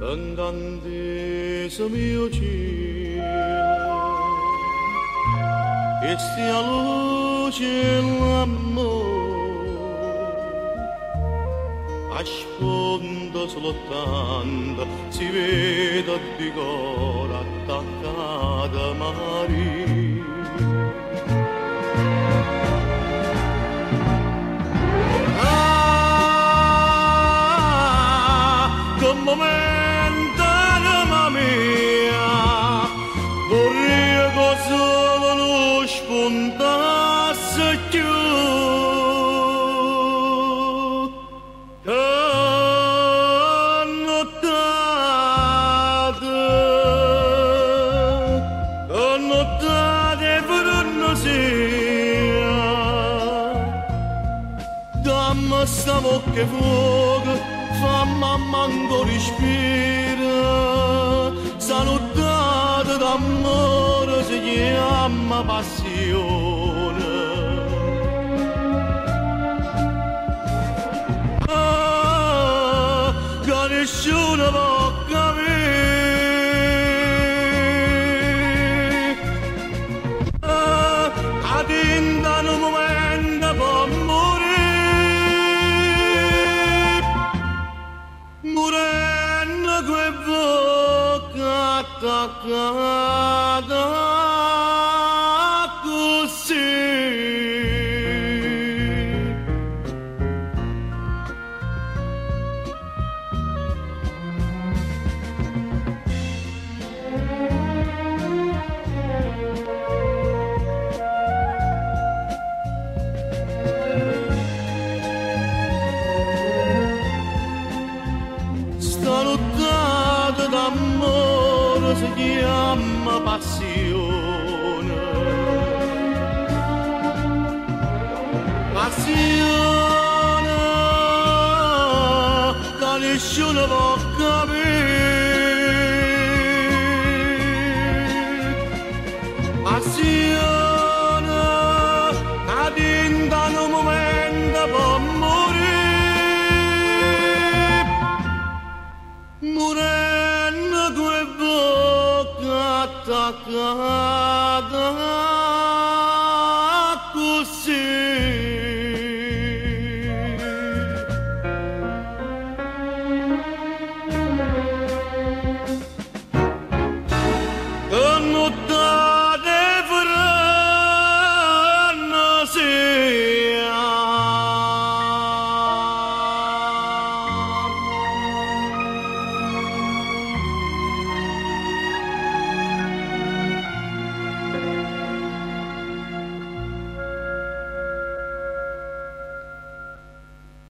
Andante mio cielo, e stia luce l'amore, a sfondo soltanto si vede di cuore attaccata Maria. Che momento, anima mia, vorrei che solo lo spuntasse più. Che nottate per una sia, dammi sta bocca fuoco, fammi manco respira, salutata d'amore si chiama passione. Che nessuno può capire, a tinta in un momento può morire, morendo quel bocca attaccata così. Sta lottata d'amore si chiama passione. Passione che nessuno può capire. Passione che tinta in un momento può morire, morendo quel bocca attaccata